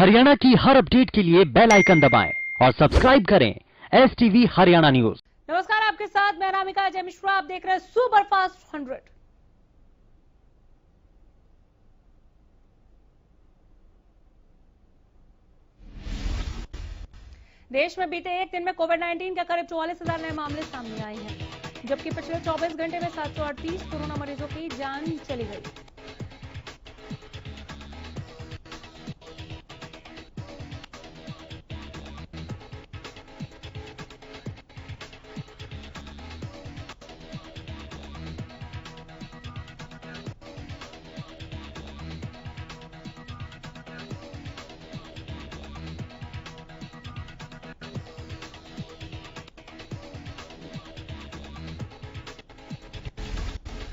हरियाणा की हर अपडेट के लिए बेल आइकन दबाएं और सब्सक्राइब करें STV हरियाणा न्यूज। नमस्कार, आपके साथ मैं अनामिका अजय मिश्रा। आप देख रहे हैं सुपरफास्ट 100। देश में बीते एक दिन में कोविड-19 के करीब 44,000 नए मामले सामने आए हैं, जबकि पिछले 24 घंटे में 738 कोरोना मरीजों की जान चली गई।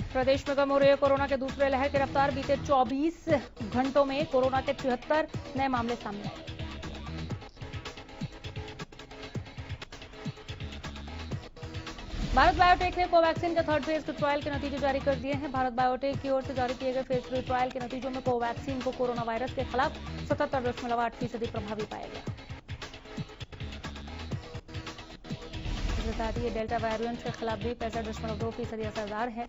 प्रदेश में कम हो रही है कोरोना के दूसरे लहर की रफ्तार। बीते 24 घंटों में कोरोना के 74 नए मामले सामने आए। भारत बायोटेक ने कोवैक्सीन के थर्ड फेज के ट्रायल के नतीजे जारी कर दिए हैं। भारत बायोटेक की ओर से जारी किए गए फेज 3 ट्रायल के नतीजों में कोवैक्सीन को कोरोना वायरस के खिलाफ 77.8% प्रभावी पाया गया। इसके साथ ही ये डेल्टा वेरिएंट के खिलाफ भी 65.2% असरदार है।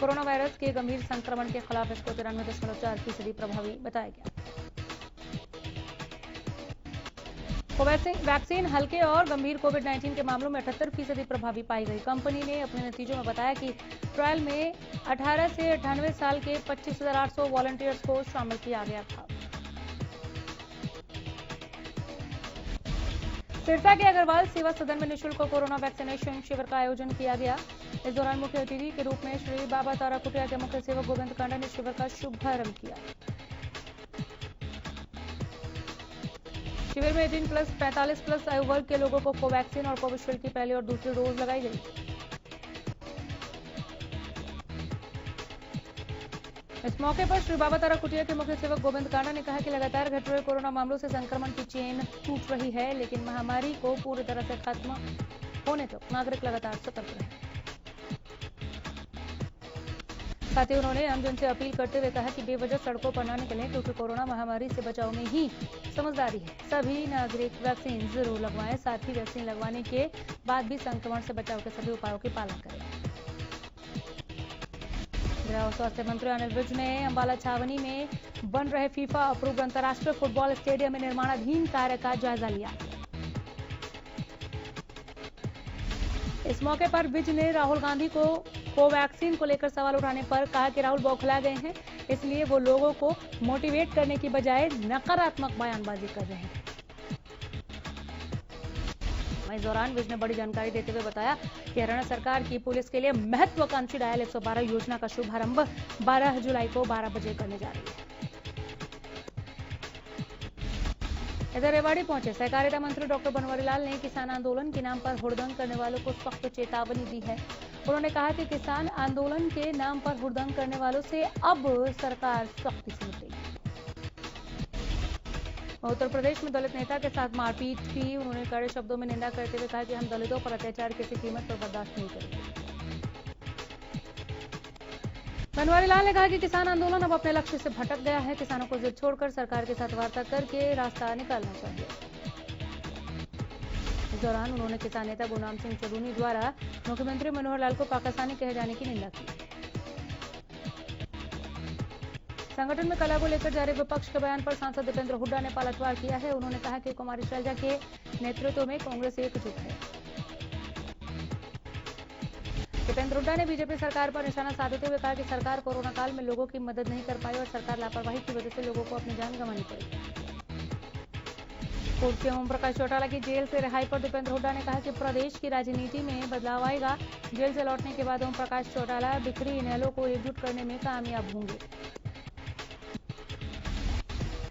कोरोना वायरस के गंभीर संक्रमण के खिलाफ इसको 93.4% प्रभावी बताया गया। वैक्सीन हल्के और गंभीर कोविड-19 के मामलों में 78% प्रभावी पाई गई। कंपनी ने अपने नतीजों में बताया कि ट्रायल में 18 से 98 साल के 25,800 वॉलंटियर्स को शामिल किया गया था। सिरसा के अग्रवाल सेवा सदन में निःशुल्क कोरोना वैक्सीनेशन शिविर का आयोजन किया गया। इस दौरान मुख्य अतिथि के रूप में श्री बाबा तारा कुटिया के मुख्य सेवक गोविंद कांडा ने शिविर का शुभारंभ किया। शिविर में 18+ 45+ आयु वर्ग के लोगों को कोवैक्सीन और कोविशील्ड की पहली और दूसरी डोज लगाई गई। इस मौके पर श्री बाबा तारा कुटिया के मुख्य सेवक गोविंद कांडा ने कहा कि लगातार घट रहे कोरोना मामलों से संक्रमण की चेन टूट रही है, लेकिन महामारी को पूरी तरह से खत्म होने तक नागरिक लगातार सतर्क रहे। साथ ही उन्होंने आमजन से अपील करते हुए कहा कि बेवजह सड़कों पर न निकलें, क्योंकि कोरोना महामारी से बचाव में ही समझदारी है। सभी नागरिक वैक्सीन जरूर लगवाएं, साथ ही वैक्सीन लगवाने के बाद भी संक्रमण से बचाव के सभी उपायों की पालना करें। गृह और स्वास्थ्य मंत्री अनिल विज ने अंबाला छावनी में बन रहे फीफा अप्रूव्ड अंतर्राष्ट्रीय फुटबॉल स्टेडियम में निर्माणाधीन कार्य का जायजा लिया। इस मौके पर विज ने राहुल गांधी को कोवैक्सीन को लेकर सवाल उठाने पर कहा कि राहुल बौखला गए हैं, इसलिए वो लोगों को मोटिवेट करने की बजाय नकारात्मक बयानबाजी कर रहे हैं। इस दौरान विज ने बड़ी जानकारी देते हुए बताया कि हरियाणा सरकार की पुलिस के लिए महत्वाकांक्षी डायल 112 योजना का शुभारंभ 12 जुलाई को 12 बजे करने जा रही है। इधर रेवाड़ी पहुंचे सहकारिता मंत्री डॉक्टर बनवारी लाल ने किसान आंदोलन के नाम पर हुड़दंग करने वालों को सख्त चेतावनी दी है। उन्होंने कहा कि किसान आंदोलन के नाम पर हुड़दंग करने वालों से अब सरकार सख्ती से निपटेगी। उत्तर प्रदेश में दलित नेता के साथ मारपीट की उन्होंने कड़े शब्दों में निंदा करते हुए कहा कि हम दलितों पर अत्याचार किसी कीमत पर बर्दाश्त नहीं करेंगे। बनवारी लाल ने कहा कि किसान आंदोलन अब अपने लक्ष्य से भटक गया है। किसानों को जिद छोड़कर सरकार के साथ वार्ता करके रास्ता निकालना चाहिए। इस दौरान उन्होंने किसान नेता गुरनाम सिंह चरूनी द्वारा मुख्यमंत्री मनोहर लाल को पाकिस्तानी कहे जाने की निंदा की। संगठन में कलह को लेकर जारी विपक्ष के बयान पर सांसद दीपेंद्र हुड्डा ने पलटवार किया है। उन्होंने कहा कि कुमारी शैलजा के नेतृत्व में कांग्रेस एकजुट है। दीपेंद्र हुड्डा ने बीजेपी सरकार पर निशाना साधते हुए कहा कि सरकार कोरोना काल में लोगों की मदद नहीं कर पाई और सरकार लापरवाही की वजह से लोगों को अपनी जान गंवानी पड़ी। कोर्ट के ओम प्रकाश चौटाला की जेल से रिहाई पर दीपेंद्र हुड्डा ने कहा कि प्रदेश की राजनीति में बदलाव आएगा। जेल से लौटने के बाद ओम प्रकाश चौटाला बिखरी इनेलो को एकजुट करने में कामयाब होंगे।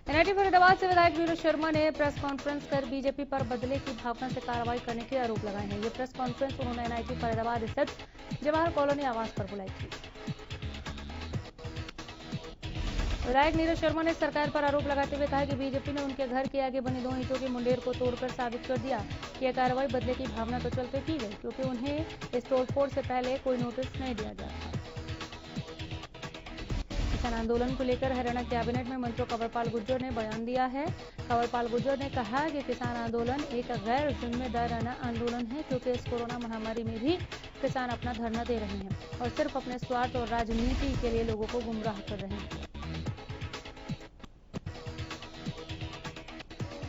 एनआईटी फरीदाबाद से विधायक वीरू शर्मा ने प्रेस कॉन्फ्रेंस कर बीजेपी पर बदले की भावना से कार्रवाई करने के आरोप लगाए हैं। ये प्रेस कॉन्फ्रेंस उन्होंने एनआईटी फरीदाबाद स्थित जवाहर कॉलोनी आवास पर बुलाई थी। विधायक नीरज शर्मा ने सरकार पर आरोप लगाते हुए कहा कि बीजेपी ने उनके घर के आगे बनी 2 ईंटों की मुंडेर को तोड़कर साबित कर दिया कि यह कार्रवाई बदले की भावना के चलते की गई, क्योंकि उन्हें इस तोड़फोड़ से पहले कोई नोटिस नहीं दिया गया था। किसान आंदोलन को लेकर हरियाणा कैबिनेट में मंत्री कंवरपाल गुर्जर ने बयान दिया है। कंवरपाल गुर्जर ने कहा कि किसान आंदोलन एक गैर जिम्मेदाराना आंदोलन है, क्योंकि इस कोरोना महामारी में भी किसान अपना धरना दे रहे हैं और सिर्फ अपने स्वार्थ और राजनीति के लिए लोगों को गुमराह कर रहे हैं।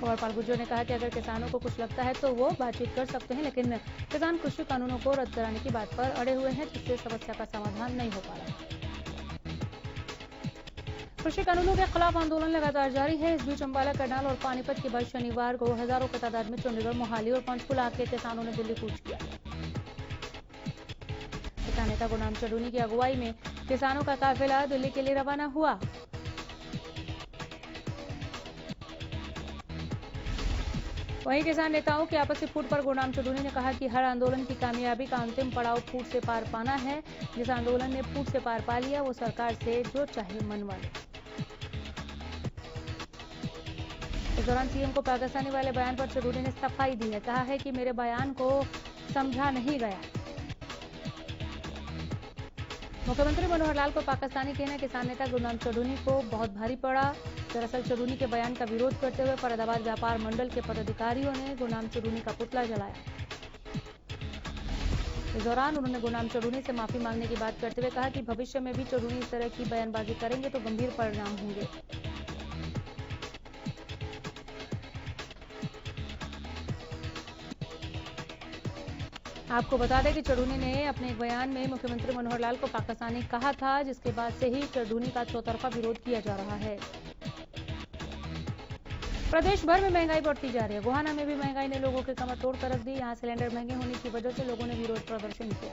कंवरपाल गुर्जर ने कहा कि अगर किसानों को कुछ लगता है तो वो बातचीत कर सकते हैं, लेकिन किसान कृषि कानूनों को रद्द कराने की बात पर अड़े हुए हैं, जिससे समस्या का समाधान नहीं हो पा रहा। कृषि कानूनों के खिलाफ आंदोलन लगातार जारी है। इस बीच अंबाला, करनाल और पानीपत के बाद शनिवार को हजारों की तादाद में चंडीगढ़, मोहाली और पंचकुला के किसानों ने दिल्ली कूच किया। किसान नेता गुरनाम चढ़ूनी की अगुवाई में किसानों का काफिला दिल्ली के लिए रवाना हुआ। वहीं किसान नेताओं के आपसी फूट पर गुरनाम चढ़ूनी ने कहा कि हर आंदोलन की कामयाबी का अंतिम पड़ाव फूट से पार पाना है। जिस आंदोलन ने फूट से पार पा लिया वो सरकार से जो चाहे मनवा ले। इस दौरान सीएम को पाकिस्तानी वाले बयान पर चढ़ूनी ने सफाई दी है। कहा है कि मेरे बयान को समझा नहीं गया। मुख्यमंत्री मनोहर लाल को पाकिस्तानी कहना किसान नेता गुरनाम चढ़ूनी को बहुत भारी पड़ा। दरअसल चढ़ूनी के बयान का विरोध करते हुए फरीदाबाद व्यापार मंडल के पदाधिकारियों ने गुरनाम चढ़ूनी का पुतला जलाया। इस दौरान उन्होंने गुरनाम चढ़ूनी से माफी मांगने की बात करते हुए कहा कि भविष्य में भी चढ़ूनी इस तरह की बयानबाजी करेंगे तो गंभीर परिणाम होंगे। आपको बता दें कि चढ़ूनी ने अपने एक बयान में मुख्यमंत्री मनोहर लाल को पाकिस्तानी कहा था, जिसके बाद से ही चढ़ूनी का चौतरफा विरोध किया जा रहा है। प्रदेश भर में महंगाई बढ़ती जा रही है। गोहाना में भी महंगाई ने लोगों की कमर तोड़ कर रख दी। यहां सिलेंडर महंगे होने की वजह से लोगों ने विरोध प्रदर्शन किया।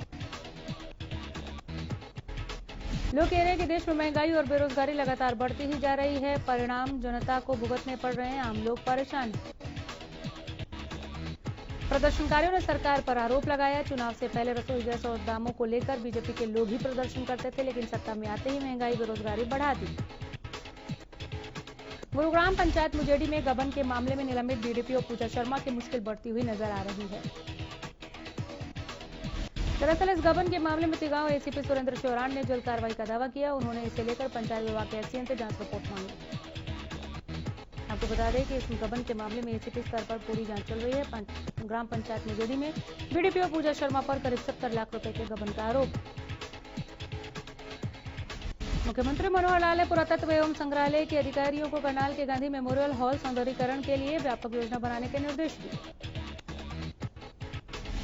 लोग कह रहे हैं कि देश में महंगाई और बेरोजगारी लगातार बढ़ती ही जा रही है। परिणाम जनता को भुगतने पड़ रहे हैं। आम लोग परेशान हैं। प्रदर्शनकारियों ने सरकार पर आरोप लगाया, चुनाव से पहले रसोई गैस और दामों को लेकर बीजेपी के लोग ही प्रदर्शन करते थे, लेकिन सत्ता में आते ही महंगाई बेरोजगारी बढ़ा दी। गुरुग्राम पंचायत मुजेडी में गबन के मामले में निलंबित बीडीपीओ पूजा शर्मा की मुश्किल बढ़ती हुई नजर आ रही है। दरअसल इस गबन के मामले में तिगांव एसीपी सुरेंद्र शौरान ने जल्द कार्रवाई का दावा किया। उन्होंने इसे लेकर पंचायत विभाग के एसडीएम से जांच रिपोर्ट मांगी। आपको बता दें कि इस गबन के मामले में एसीपी स्तर पर पूरी जांच चल रही है। ग्राम पंचायत मुजेडी में बीडीपीओ पूजा शर्मा पर करीब 70 लाख रुपए के गबन का आरोप। मुख्यमंत्री मनोहर लाल ने पुरातत्व एवं संग्रहालय के अधिकारियों को करनाल के गांधी मेमोरियल हॉल सौंदर्यीकरण के लिए व्यापक योजना बनाने के निर्देश दिए।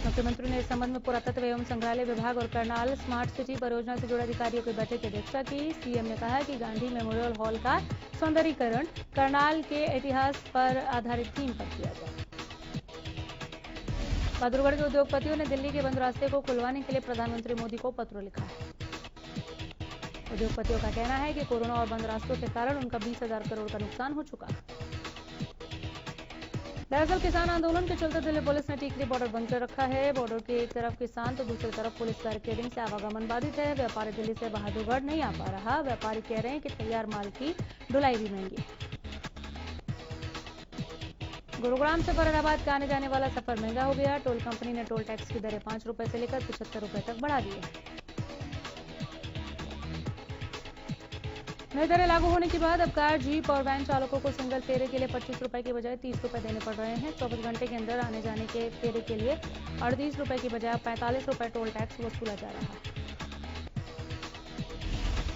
मुख्यमंत्री ने इस संबंध में पुरातत्व एवं संग्रहालय विभाग और करनाल स्मार्ट सिटी परियोजना से जुड़े अधिकारियों की बैठक की अध्यक्षता की। सीएम ने कहा कि गांधी मेमोरियल हॉल का सौंदर्यीकरण करनाल के इतिहास पर आधारित थीम पर किया जाए। बहादुरगढ़ के उद्योगपतियों ने दिल्ली के बंद रास्ते को खुलवाने के लिए प्रधानमंत्री मोदी को पत्र लिखा है। उद्योगपतियों का कहना है कि कोरोना और बंद रास्तों के कारण उनका 20,000 करोड़ का नुकसान हो चुका है। दरअसल किसान आंदोलन के चलते दिल्ली पुलिस ने टीकरी बॉर्डर बंद कर रखा है। बॉर्डर के एक तरफ किसान तो दूसरी तरफ पुलिस बैरिकेडिंग से आवागमन बाधित है। व्यापारी दिल्ली से बहादुरगढ़ नहीं आ पा रहा। व्यापारी कह रहे हैं कि तैयार माल की ढुलाई भी महंगी है। गुरुग्राम से फरीदाबाद का आने जाने वाला सफर महंगा हो गया। टोल कंपनी ने टोल टैक्स की दरें 5 रुपए से लेकर 75 रुपए तक बढ़ा दी है। नई दरें लागू होने के बाद अब कार, जीप और वैन चालकों को सिंगल फेरे के लिए 25 रुपए की बजाय 30 रुपए देने पड़ रहे हैं। 24 घंटे के अंदर आने जाने के फेरे के लिए 38 रुपए की बजाय 45 रुपए टोल टैक्स वसूला जा रहा है।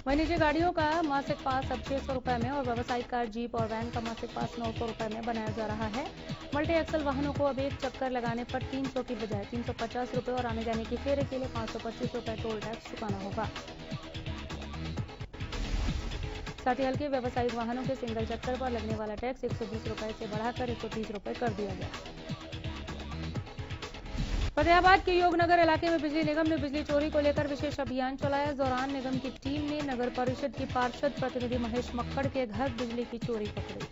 वहीं निजी गाड़ियों का मासिक पास अब 600 रुपए में और व्यावसायिक कार, जीप और वैन का मासिक पास 900 रुपए में बनाया जा रहा है। मल्टी एक्सल वाहनों को अब एक चक्कर लगाने पर 300 की बजाय 350 रुपए और आने जाने के फेरे के लिए 525 रुपए टोल टैक्स चुकाना होगा। साथ ही हल्के व्यावसायिक वाहनों के सिंगल चक्कर पर लगने वाला टैक्स 120 रुपए से बढ़ाकर 130 रुपए कर दिया गया। फतेहाबाद के योगनगर इलाके में बिजली निगम ने बिजली चोरी को लेकर विशेष अभियान चलाया। इस दौरान निगम की टीम ने नगर परिषद की पार्षद प्रतिनिधि महेश मक्कड़ के घर बिजली की चोरी पकड़ी।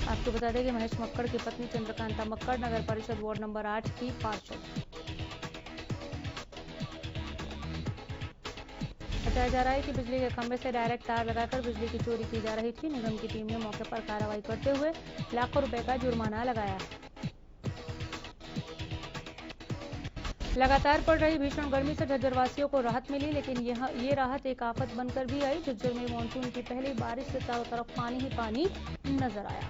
आपको बता दें कि महेश मक्कड़ की पत्नी चंद्रकांता मक्कड़ नगर परिषद वार्ड नंबर 8 की पार्षद। बताया जा रहा है कि बिजली के खंभे से डायरेक्ट तार लगाकर बिजली की चोरी की जा रही थी। निगम की टीम ने मौके पर कार्रवाई करते हुए लाखों रुपए का जुर्माना लगाया है। लगातार पड़ रही भीषण गर्मी से झज्जर वासियों को राहत मिली, लेकिन ये राहत एक आफत बनकर भी आई। झज्जर में मानसून की पहली बारिश से चारों तरफ पानी ही पानी नजर आया।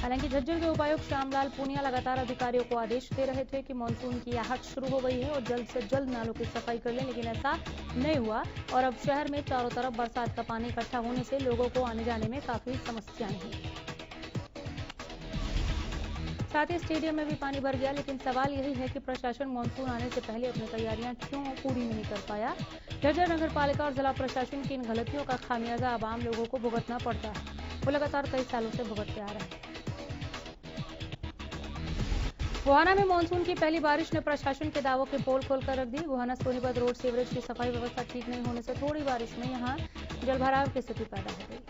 हालांकि झज्जर के उपायुक्त श्यामलाल पूनिया लगातार अधिकारियों को आदेश दे रहे थे कि मानसून की आहट शुरू हो गई है और जल्द से जल्द नालों की सफाई कर लें, लेकिन ऐसा नहीं हुआ और अब शहर में चारों तरफ बरसात का पानी इकट्ठा होने से लोगों को आने जाने में काफी समस्याएं हुई। साथ ही स्टेडियम में भी पानी भर गया, लेकिन सवाल यही है कि प्रशासन मानसून आने से पहले अपनी तैयारियां क्यों पूरी नहीं कर पाया। झज्जर नगर पालिका और जिला प्रशासन की इन गलतियों का खामियाजा अब आम लोगों को भुगतना पड़ता है। वो लगातार कई सालों से भुगतते आ रहे हैं। गोहाना में मानसून की पहली बारिश ने प्रशासन के दावों के पोल खोलकर रख दी। गोहाना सोनीपत रोड सीवरेज की सफाई व्यवस्था ठीक नहीं होने से थोड़ी बारिश में यहां जलभराव की स्थिति पैदा हो गई।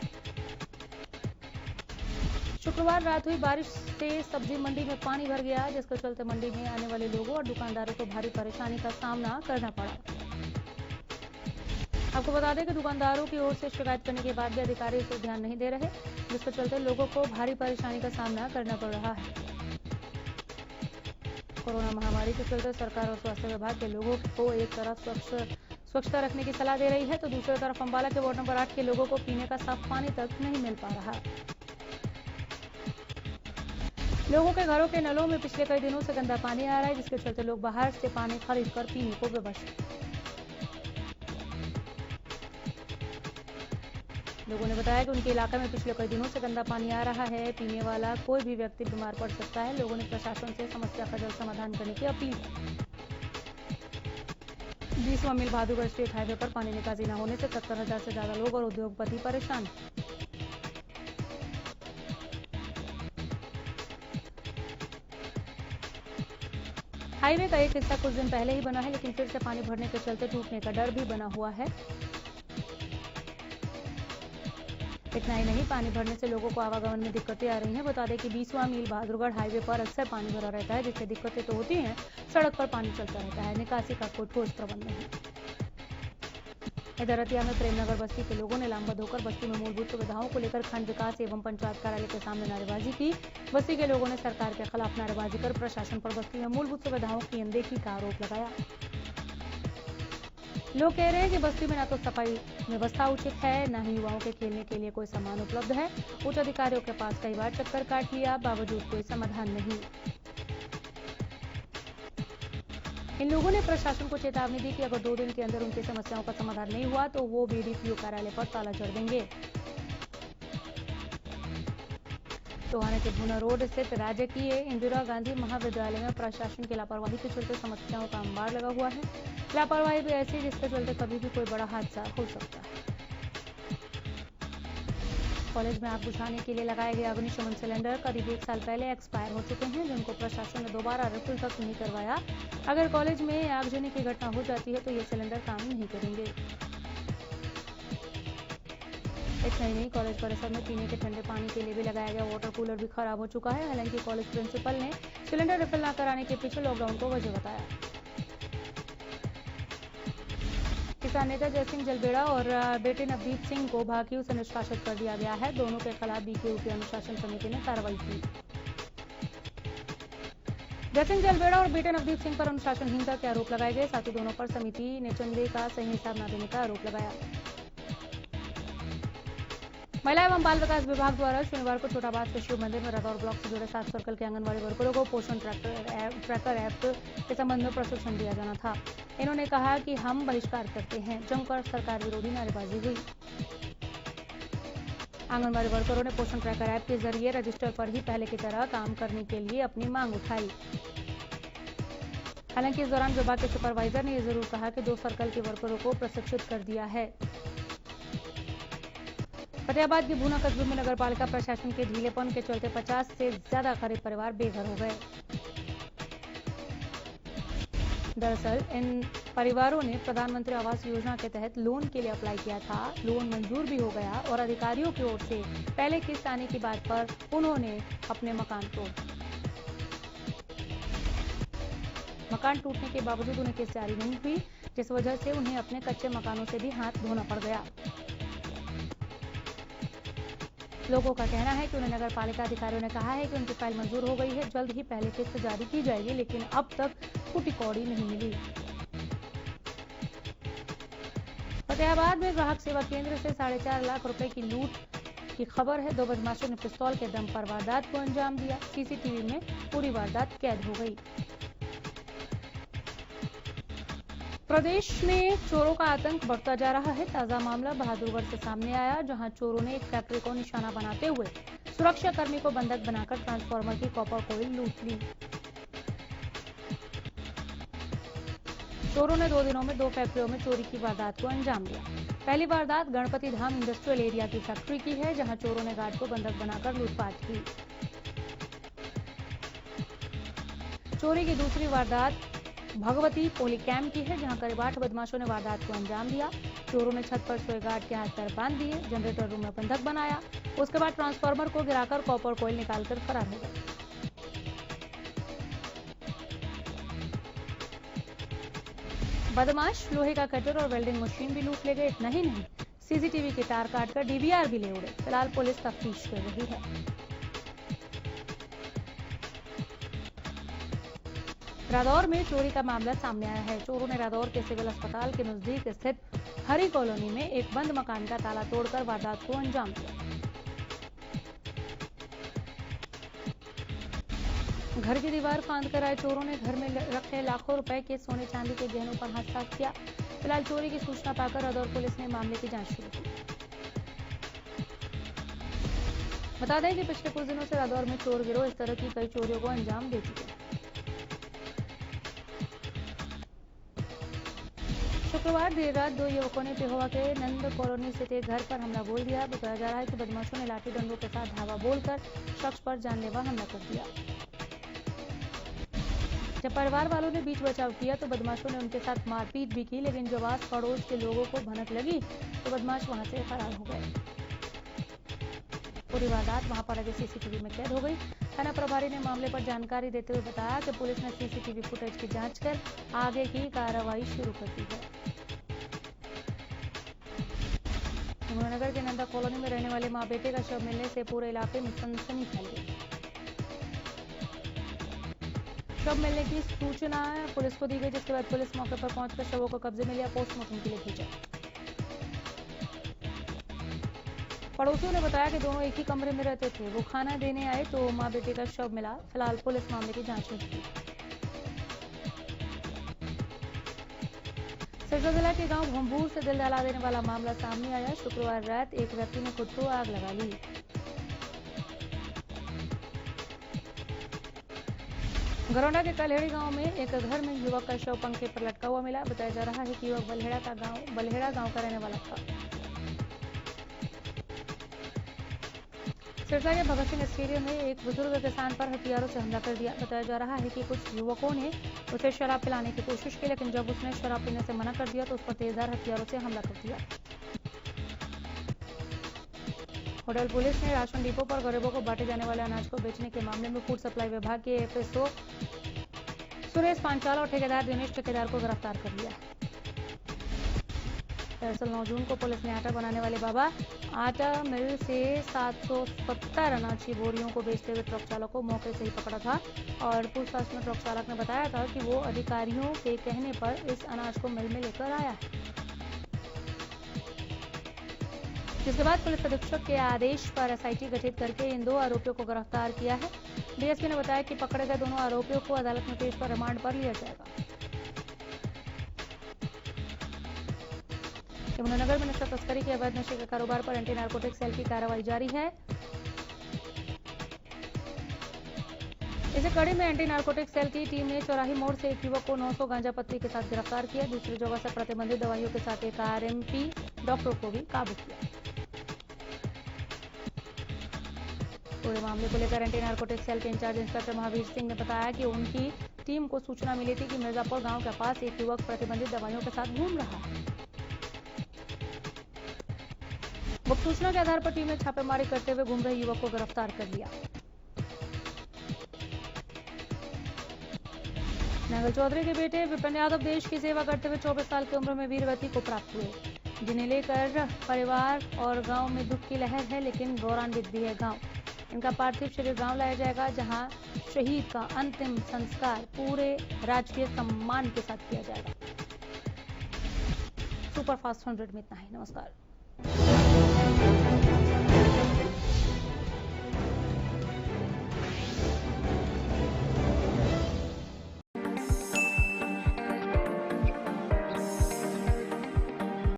शुक्रवार रात हुई बारिश से सब्जी मंडी में पानी भर गया, जिसके चलते मंडी में आने वाले लोगों और दुकानदारों को भारी परेशानी का सामना करना पड़ा। आपको बता दें कि दुकानदारों की ओर से शिकायत करने के बाद भी अधिकारी इस पर ध्यान नहीं दे रहे, जिसके चलते लोगों को भारी परेशानी का सामना करना पड़ रहा है। कोरोना महामारी के चलते सरकार और स्वास्थ्य विभाग के लोगों को एक तरफ स्वच्छता रखने की सलाह दे रही है, तो दूसरी तरफ अंबाला के वार्ड नंबर 8 के लोगों को पीने का साफ पानी तक नहीं मिल पा रहा। लोगों के घरों के नलों में पिछले कई दिनों से गंदा पानी आ रहा है, जिसके चलते लोग बाहर से पानी खरीद कर पीने को विवश हैं। लोगों ने बताया कि उनके इलाके में पिछले कई दिनों से गंदा पानी आ रहा है। पीने वाला कोई भी व्यक्ति बीमार पड़ सकता है। लोगों ने प्रशासन से समस्या का जल्द समाधान करने की अपील की। 20वां मील बहादुरगढ़ स्टेट हाईवे पर पानी निकासी न होने से 70,000 से ज्यादा लोग और उद्योगपति परेशान। हाईवे का एक हिस्सा कुछ दिन पहले ही बना है, लेकिन फिर से पानी भरने के चलते टूटने का डर भी बना हुआ है। इतना ही नहीं, पानी भरने से लोगों को आवागमन में दिक्कतें आ रही हैं। बता दें कि 20वां मील बहादुरगढ़ हाईवे पर अक्सर पानी भरा रहता है, जिससे दिक्कतें तो होती हैं, सड़क पर पानी चलता रहता है, निकासी का कोई ठोस प्रबंध नहीं। इधर रतिया में प्रेमनगर बस्ती के लोगों ने लामबंद होकर बस्ती में मूलभूत सुविधाओं को लेकर खंड विकास एवं पंचायत कार्यालय के सामने नारेबाजी की। बस्ती के लोगों ने सरकार के खिलाफ नारेबाजी कर प्रशासन पर बस्ती में मूलभूत सुविधाओं की अनदेखी का आरोप लगाया। लोग कह रहे हैं कि बस्ती में न तो सफाई व्यवस्था उचित है, न ही युवाओं के खेलने के लिए कोई सामान उपलब्ध है। उच्च अधिकारियों के पास कई बार चक्कर काट लिया, बावजूद कोई समाधान नहीं। इन लोगों ने प्रशासन को चेतावनी दी कि अगर 2 दिन के अंदर उनकी समस्याओं का समाधान नहीं हुआ तो वो बीडीपीओ कार्यालय पर ताला जड़ देंगे। टोहाना के भुना रोड स्थित राजकीय इंदिरा गांधी महाविद्यालय में प्रशासन की लापरवाही के चलते समस्याओं का अंबार लगा हुआ है। लापरवाही भी ऐसी जिसके चलते कभी भी कोई बड़ा हादसा हो सकता है। कॉलेज में आग बुझाने के लिए लगाए गए अग्निशमन सिलेंडर करीब 1 साल पहले एक्सपायर हो चुके हैं, जिनको प्रशासन ने दोबारा रिफिल तक नहीं करवाया। अगर कॉलेज में आगजनी की घटना हो जाती है तो ये सिलेंडर काम नहीं करेंगे। इतना ही नहीं, कॉलेज परिसर में पीने के ठंडे पानी के लिए भी लगाया गया वाटर कूलर भी खराब हो चुका है। हालांकि कॉलेज प्रिंसिपल ने सिलेंडर रिफिल न कराने के पीछे लॉकडाउन को वजह बताया। किसान नेता जयसिंह जलबेड़ा और बेटे नवदीप सिंह को भाकियू से निष्कासित कर दिया गया है। दोनों के खिलाफ बीकेयू की अनुशासन समिति ने कार्रवाई की। जयसिंह जलबेड़ा और बेटे नवदीप सिंह पर अनुशासनहीनता के आरोप लगाए गए। साथ ही दोनों पर समिति ने चंदे का सही हिसाब न देने का आरोप लगाया। महिला एवं बाल विकास विभाग द्वारा शनिवार को छोटाबाद के शिव मंदिर में रादौर ब्लॉक से जुड़े 7 सर्कल के आंगनबाड़ी वर्करों को पोषण ट्रैकर ऐप के संबंध में प्रशिक्षण दिया जाना था। इन्होंने कहा कि हम बहिष्कार करते हैं। जमकर सरकार विरोधी नारेबाजी हुई। आंगनबाड़ी वर्करों ने पोषण ट्रैकर ऐप के जरिए रजिस्टर पर ही पहले की तरह काम करने के लिए अपनी मांग उठाई। हालांकि इस दौरान विभाग के सुपरवाइजर ने यह जरूर कहा कि 2 सर्कल के वर्करों को प्रशिक्षित कर दिया है। फतेहाबाद के भूना कस्बे में नगरपालिका प्रशासन के ढीलेपन के चलते 50 से ज्यादा गरीब परिवार बेघर हो गए। दरअसल इन परिवारों ने प्रधानमंत्री आवास योजना के तहत लोन के लिए अप्लाई किया था। लोन मंजूर भी हो गया और अधिकारियों की ओर से पहले किस्त आने की बात पर उन्होंने अपने मकान तोड़। मकान टूटने के बावजूद उन्हें किस्त जारी नहीं हुई, जिस वजह से उन्हें अपने कच्चे मकानों से भी हाथ धोना पड़ गया। लोगों का कहना है कि उन्हें नगर पालिका अधिकारियों ने कहा है कि उनकी फाइल मंजूर हो गई है, जल्द ही पहली किस्त जारी की जाएगी, लेकिन अब तक फूटी कौड़ी नहीं मिली। फतेहाबाद में ग्राहक सेवा केंद्र से 4.5 लाख रुपए की लूट की खबर है। 2 बदमाशों ने पिस्तौल के दम पर वारदात को अंजाम दिया। सीसीटीवी में पूरी वारदात कैद हो गई। प्रदेश में चोरों का आतंक बढ़ता जा रहा है। ताजा मामला बहादुरगढ़ से सामने आया, जहां चोरों ने एक फैक्ट्री को निशाना बनाते हुए सुरक्षा कर्मी को बंधक बनाकर ट्रांसफार्मर की कॉपर कोयल लूट ली। चोरों ने 2 दिनों में 2 फैक्ट्रियों में चोरी की वारदात को अंजाम दिया। पहली वारदात गणपति धाम इंडस्ट्रियल एरिया की फैक्ट्री की है, जहां चोरों ने गार्ड को बंधक बनाकर लूटपाट की। चोरी की दूसरी वारदात भगवती पोलीकैम्प की है, जहां करीब 8 बदमाशों ने वारदात को अंजाम दिया। चोरों ने छत पर सोए गार्ड के हाथ पैर बांध दिए, जनरेटर रूम में बंधक बनाया। उसके बाद ट्रांसफार्मर को गिराकर कॉपर कोयल निकालकर फरार हो गए। बदमाश लोहे का कटर और वेल्डिंग मशीन भी लूट ले गए। इतना ही नहीं, सीसीटीवी के तार काटकर डीवीआर भी ले उड़े। फिलहाल पुलिस तफ्तीश कर रही है। रादौर में चोरी का मामला सामने आया है। चोरों ने रादौर के सिविल अस्पताल के नजदीक स्थित हरी कॉलोनी में एक बंद मकान का ताला तोड़कर वारदात को अंजाम दिया। घर की दीवार फांद कर आए चोरों ने घर में रखे लाखों रुपए के सोने चांदी के गहनों पर हाथ साफ किया। फिलहाल चोरी की सूचना पाकर रादौर पुलिस ने मामले की जांच शुरू की। बता दें कि पिछले कुछ दिनों से रादौर में चोर गिरोह इस तरह की कई चोरियों को अंजाम दे चुके हैं। शुक्रवार देर रात 2 युवकों ने पेहोवा के नंद कॉलोनी स्थित एक घर पर हमला बोल दिया। बताया जा रहा है कि बदमाशों ने लाठी डंडों के साथ धावा बोलकर शख्स पर जानलेवा हमला कर दिया। जब परिवार वालों ने बीच बचाव किया तो बदमाशों ने उनके साथ मारपीट भी की, लेकिन जब आस पड़ोस के लोगों को भनक लगी तो बदमाश वहां से फरार हो गए। पूरी वारदात वहां पर लगे सीसीटीवी में कैद हो गई। थाना प्रभारी ने मामले पर जानकारी देते हुए बताया कि पुलिस ने सीसीटीवी फुटेज की जांच कर आगे की कार्रवाई शुरू कर दी है। यमुनानगर के नंदा कॉलोनी में रहने वाले मां बेटे का शव मिलने से पूरे इलाके में सनसनी फैल गई। शव मिलने की सूचना पुलिस को दी गई, जिसके बाद पुलिस मौके पर पहुंचकर शवों को कब्जे में लिया, पोस्टमार्टम के लिए भेजा। पड़ोसियों ने बताया कि दोनों एक ही कमरे में रहते थे। वो खाना देने आए तो मां बेटे का शव मिला। फिलहाल पुलिस मामले की जांच में जुटी। सिरसा जिला के गांव भंबूर से दिल दहला देने वाला मामला सामने आया। शुक्रवार रात एक व्यक्ति ने खुद को आग लगा ली। गरौंडा के कलहेड़ी गांव में एक घर में युवक का शव पंखे पर लटका हुआ मिला। बताया जा रहा है कि युवक बलहेड़ा गांव का रहने वाला था। सिरसा के भगत सिंह स्टेडियम में एक बुजुर्ग किसान पर हथियारों से हमला कर दिया। बताया जा रहा है कि कुछ युवकों ने उसे शराब पिलाने की कोशिश की, लेकिन जब उसने शराब पीने से मना कर दिया तो उस पर तेजधार हथियारों से हमला कर दिया। होटल पुलिस ने राशन डिपो पर गरीबों को बांटे जाने वाले अनाज को बेचने के मामले में फूड सप्लाई विभाग के एफएसओ सुरेश पांचाल और ठेकेदार दिनेश ठेकेदार को गिरफ्तार कर लिया। दरअसल 9 जून को पुलिस ने आटा बनाने वाले बाबा आटा मिल से 770 अनाज की बोरियों को बेचते हुए ट्रक चालक को मौके से ही पकड़ा था और पूछताछ में ट्रक चालक ने बताया था कि वो अधिकारियों के कहने पर इस अनाज को मिल में लेकर आया है। जिसके बाद पुलिस अधीक्षक के आदेश पर एसआईटी गठित करके इन 2 आरोपियों को गिरफ्तार किया है। डीएसपी ने बताया कि पकड़े गए दोनों आरोपियों को अदालत में पेश कर रिमांड पर लिया जाएगा। यमुनानगर में नशा तस्करी के अवैध नशे के कारोबार पर एंटी नार्कोटिक सेल की कार्रवाई जारी है। इसी कड़ी में एंटी नार्कोटिक सेल की टीम ने चौराही मोड़ से एक युवक को 900 गांजा पत्ती के साथ गिरफ्तार किया। दूसरी जगह से प्रतिबंधित दवाइयों के साथ एक आरएमपी डॉक्टर को भी काबू किया। पूरे मामले को लेकर एंटी नार्कोटिक सेल के इंचार्ज इंस्पेक्टर महावीर सिंह ने बताया कि उनकी टीम को सूचना मिली थी कि मिर्जापुर गांव के पास एक युवक प्रतिबंधित दवाइयों के साथ घूम रहा है। गुप्त सूचना के आधार पर टीम ने छापेमारी करते हुए घूम रहे युवक को गिरफ्तार कर लिया। नांगल चौधरी के बेटे विपिन यादव देश की सेवा करते हुए 24 साल की उम्र में वीरगति को प्राप्त हुए। जिन्हें लेकर परिवार और गांव में दुख की लहर है, लेकिन गौरवान्वित भी है गांव। इनका पार्थिव शरीर गांव लाया जाएगा, जहां शहीद का अंतिम संस्कार पूरे राजकीय सम्मान के साथ किया जाएगा। सुपरफास्ट 100 में इतना ही। नमस्कार।